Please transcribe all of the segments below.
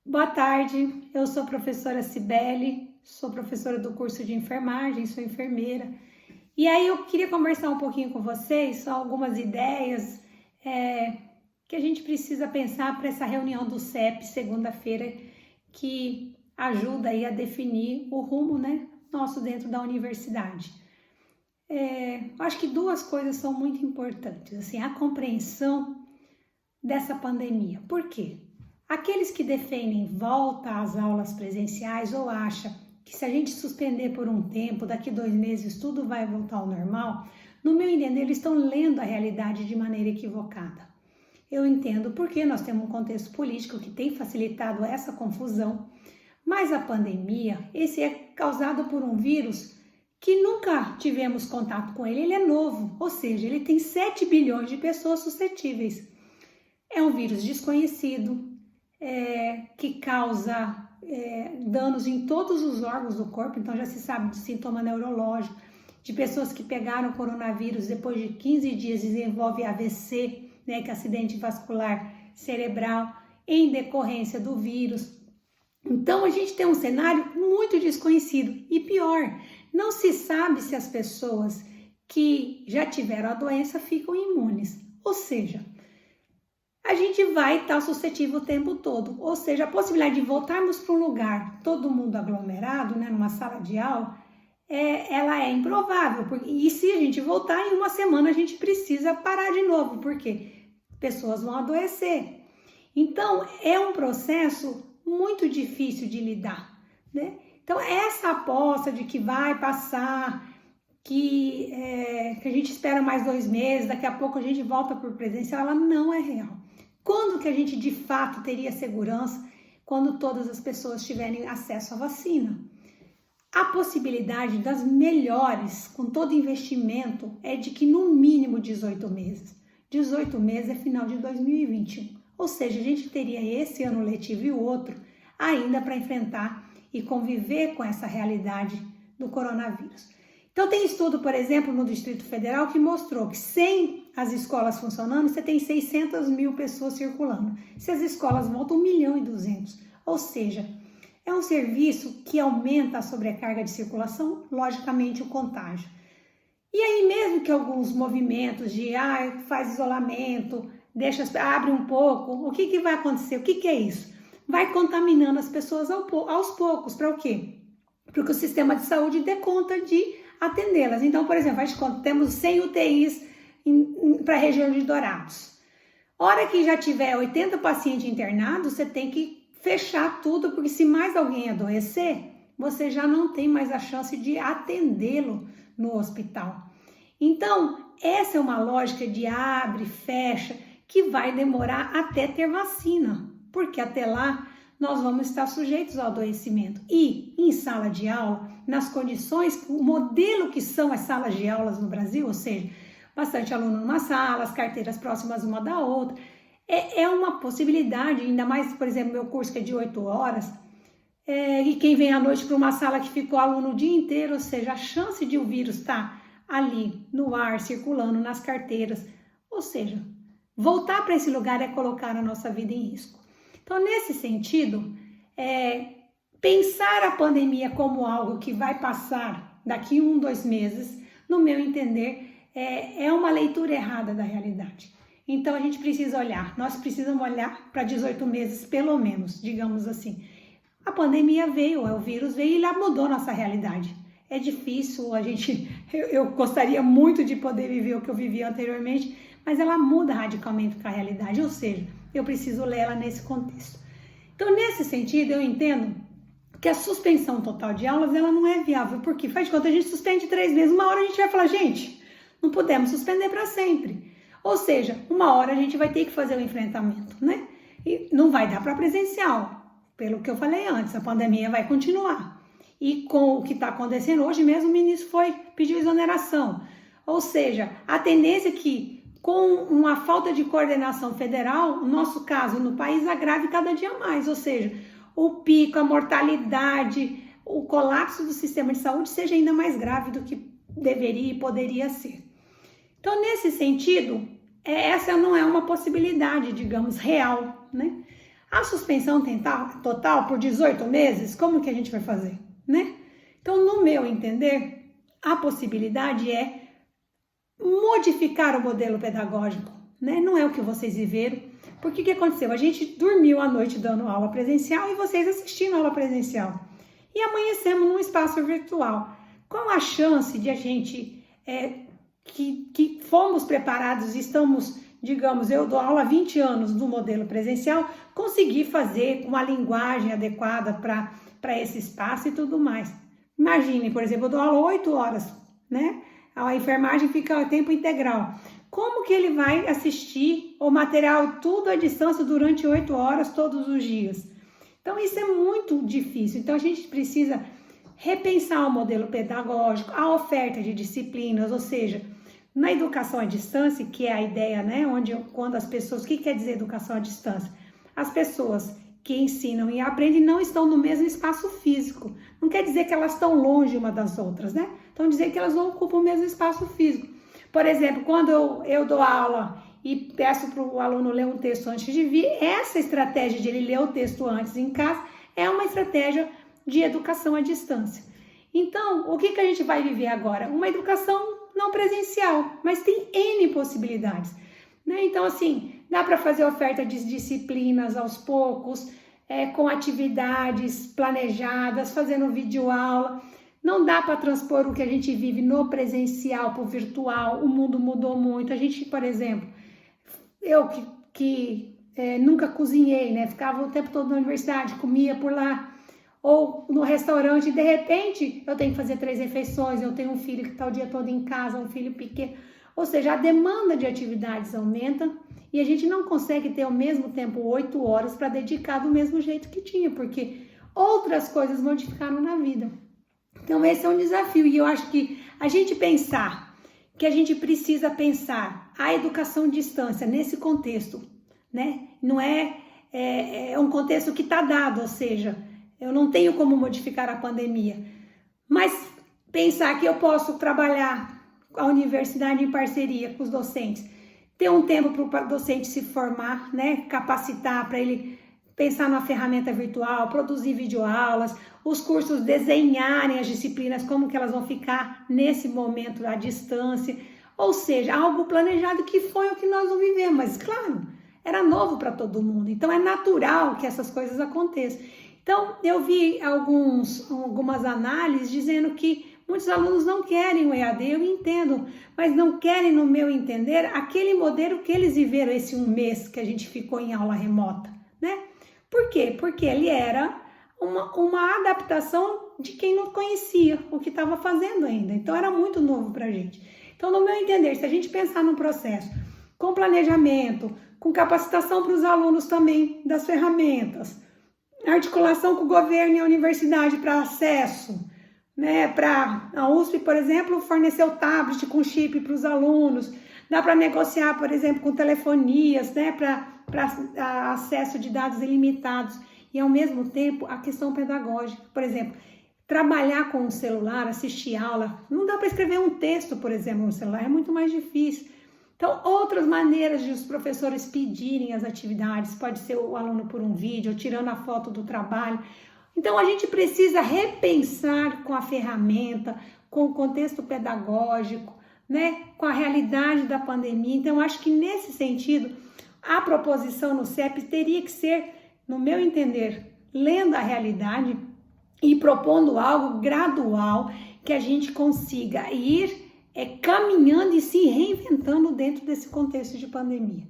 Boa tarde, eu sou a professora Cibele, sou professora do curso de enfermagem, sou enfermeira. E aí eu queria conversar um pouquinho com vocês, só algumas ideias que a gente precisa pensar para essa reunião do CEP segunda-feira, que ajuda aí a definir o rumo, né, nosso dentro da universidade. Acho que duas coisas são muito importantes, assim, a compreensão dessa pandemia. Por quê? Aqueles que defendem volta às aulas presenciais ou acham que se a gente suspender por um tempo, daqui 2 meses tudo vai voltar ao normal, no meu entender, eles estão lendo a realidade de maneira equivocada. Eu entendo porque nós temos um contexto político que tem facilitado essa confusão, mas a pandemia, esse é causado por um vírus que nunca tivemos contato com ele é novo, ou seja, ele tem 7 bilhões de pessoas suscetíveis. É um vírus desconhecido, que causa danos em todos os órgãos do corpo, então já se sabe de sintoma neurológico, de pessoas que pegaram coronavírus depois de 15 dias desenvolve AVC, né, que é acidente vascular cerebral, em decorrência do vírus. Então a gente tem um cenário muito desconhecido e pior, não se sabe se as pessoas que já tiveram a doença ficam imunes, ou seja, a gente vai estar suscetível o tempo todo, ou seja, a possibilidade de voltarmos para um lugar, todo mundo aglomerado, né, numa sala de aula, ela é improvável, e se a gente voltar em uma semana a gente precisa parar de novo, porque pessoas vão adoecer. Então, é um processo muito difícil de lidar, né? Então, essa aposta de que vai passar, que a gente espera mais 2 meses, daqui a pouco a gente volta para o presencial, ela não é real. Quando que a gente de fato teria segurança? Quando todas as pessoas tiverem acesso à vacina. A possibilidade das melhores, com todo investimento, é de que no mínimo 18 meses. 18 meses é final de 2021. Ou seja, a gente teria esse ano letivo e o outro ainda para enfrentar e conviver com essa realidade do coronavírus. Então tem estudo, por exemplo, no Distrito Federal que mostrou que sem as escolas funcionando, você tem 600 mil pessoas circulando. Se as escolas voltam, 1.200.000. Ou seja, é um serviço que aumenta a sobrecarga de circulação, logicamente o contágio. E aí mesmo que alguns movimentos de faz isolamento, abre um pouco, o que vai acontecer? O que é isso? Vai contaminando as pessoas aos poucos. Para o quê? Porque o sistema de saúde dê conta de atendê-las. Então, por exemplo, temos 100 UTIs para a região de Dourados. Hora que já tiver 80 pacientes internados, você tem que fechar tudo, porque se mais alguém adoecer, você já não tem mais a chance de atendê-lo no hospital. Então, essa é uma lógica de abre, fecha, que vai demorar até ter vacina, porque até lá nós vamos estar sujeitos ao adoecimento. E em sala de aula, nas condições, o modelo que são as salas de aulas no Brasil, ou seja, bastante aluno numa sala, as carteiras próximas uma da outra, é uma possibilidade, ainda mais, por exemplo, meu curso que é de 8 horas, e quem vem à noite para uma sala que ficou aluno o dia inteiro, ou seja, a chance de o vírus estar ali no ar, circulando nas carteiras, ou seja, voltar para esse lugar é colocar a nossa vida em risco. Então, nesse sentido, pensar a pandemia como algo que vai passar daqui 1, 2 meses, no meu entender, é uma leitura errada da realidade. Então, a gente precisa olhar, nós precisamos olhar para 18 meses, pelo menos, digamos assim. A pandemia veio, o vírus veio e ele mudou nossa realidade. É difícil, eu gostaria muito de poder viver o que eu vivia anteriormente, mas ela muda radicalmente com a realidade, ou seja, eu preciso ler ela nesse contexto. Então, nesse sentido, eu entendo que a suspensão total de aulas, ela não é viável, porque faz de conta, a gente suspende 3 meses, uma hora a gente vai falar, gente, não podemos suspender para sempre. Ou seja, uma hora a gente vai ter que fazer o enfrentamento, né? E não vai dar para presencial, pelo que eu falei antes, a pandemia vai continuar. E com o que está acontecendo hoje mesmo, o ministro pediu exoneração. Ou seja, a tendência é que, com uma falta de coordenação federal, o nosso caso no país agrave cada dia mais. Ou seja, o pico, a mortalidade, o colapso do sistema de saúde seja ainda mais grave do que deveria e poderia ser. Então, nesse sentido, essa não é uma possibilidade, digamos, real, né? A suspensão total por 18 meses, como que a gente vai fazer, né? Então, no meu entender, a possibilidade é modificar o modelo pedagógico, né? Não é o que vocês viveram. Porque o que aconteceu? A gente dormiu à noite dando aula presencial e vocês assistindo aula presencial. E amanhecemos num espaço virtual. Qual a chance de a gente, que fomos preparados e estamos, digamos, eu dou aula há 20 anos no modelo presencial, conseguir fazer uma linguagem adequada para esse espaço e tudo mais. Imagine, por exemplo, eu dou aula 8 horas, né? A enfermagem fica a tempo integral. Como que ele vai assistir o material tudo à distância durante 8 horas todos os dias? Então, isso é muito difícil. Então, a gente precisa repensar o modelo pedagógico, a oferta de disciplinas, ou seja, na educação à distância, que é a ideia, né? Quando as pessoas... O que quer dizer educação à distância? As pessoas que ensinam e aprendem não estão no mesmo espaço físico. Não quer dizer que elas estão longe uma das outras, né? Então, dizer que elas não ocupam o mesmo espaço físico. Por exemplo, quando eu dou aula e peço para o aluno ler um texto antes de vir, essa estratégia de ele ler o texto antes em casa é uma estratégia de educação à distância. Então, o que a gente vai viver agora? Uma educação não presencial, mas tem N possibilidades, né? Então, assim, dá para fazer oferta de disciplinas aos poucos, com atividades planejadas, fazendo videoaula. Não dá para transpor o que a gente vive no presencial para o virtual, o mundo mudou muito. A gente, por exemplo, eu que nunca cozinhei, né? Ficava o tempo todo na universidade, comia por lá, ou no restaurante, e de repente eu tenho que fazer 3 refeições, eu tenho um filho que está o dia todo em casa, um filho pequeno. Ou seja, a demanda de atividades aumenta e a gente não consegue ter ao mesmo tempo 8 horas para dedicar do mesmo jeito que tinha, porque outras coisas modificaram na vida. Então, esse é um desafio e eu acho que a gente pensar, que a gente precisa pensar a educação à distância nesse contexto, né? Não é um contexto que está dado, ou seja, eu não tenho como modificar a pandemia, mas pensar que eu posso trabalhar a universidade em parceria com os docentes, ter um tempo para o docente se formar, né? Capacitar para ele pensar numa ferramenta virtual, produzir videoaulas, os cursos desenharem as disciplinas, como que elas vão ficar nesse momento à distância, ou seja, algo planejado que foi o que nós não vivemos, mas claro, era novo para todo mundo, então é natural que essas coisas aconteçam. Então, eu vi algumas análises dizendo que muitos alunos não querem o EAD, eu entendo, mas não querem, no meu entender, aquele modelo que eles viveram esse 1 mês que a gente ficou em aula remota, né? Por quê? Porque ele era uma adaptação de quem não conhecia o que estava fazendo ainda. Então, era muito novo para a gente. Então, no meu entender, se a gente pensar num processo com planejamento, com capacitação para os alunos também das ferramentas, articulação com o governo e a universidade para acesso, né? Para a USP, por exemplo, fornecer o tablet com chip para os alunos. Dá para negociar, por exemplo, com telefonias, né? Para acesso de dados ilimitados. E, ao mesmo tempo, a questão pedagógica. Por exemplo, trabalhar com o celular, assistir aula. Não dá para escrever um texto, por exemplo, no celular. É muito mais difícil. Então, outras maneiras de os professores pedirem as atividades. Pode ser o aluno por um vídeo, ou tirando a foto do trabalho. Então, a gente precisa repensar com a ferramenta, com o contexto pedagógico, né? Com a realidade da pandemia. Então, acho que nesse sentido, a proposição no CEP teria que ser, no meu entender, lendo a realidade e propondo algo gradual que a gente consiga ir caminhando e se reinventando dentro desse contexto de pandemia.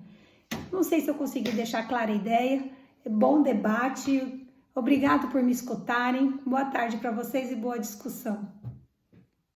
Não sei se eu consegui deixar clara a ideia. Bom debate. Obrigado por me escutarem. Boa tarde para vocês e boa discussão.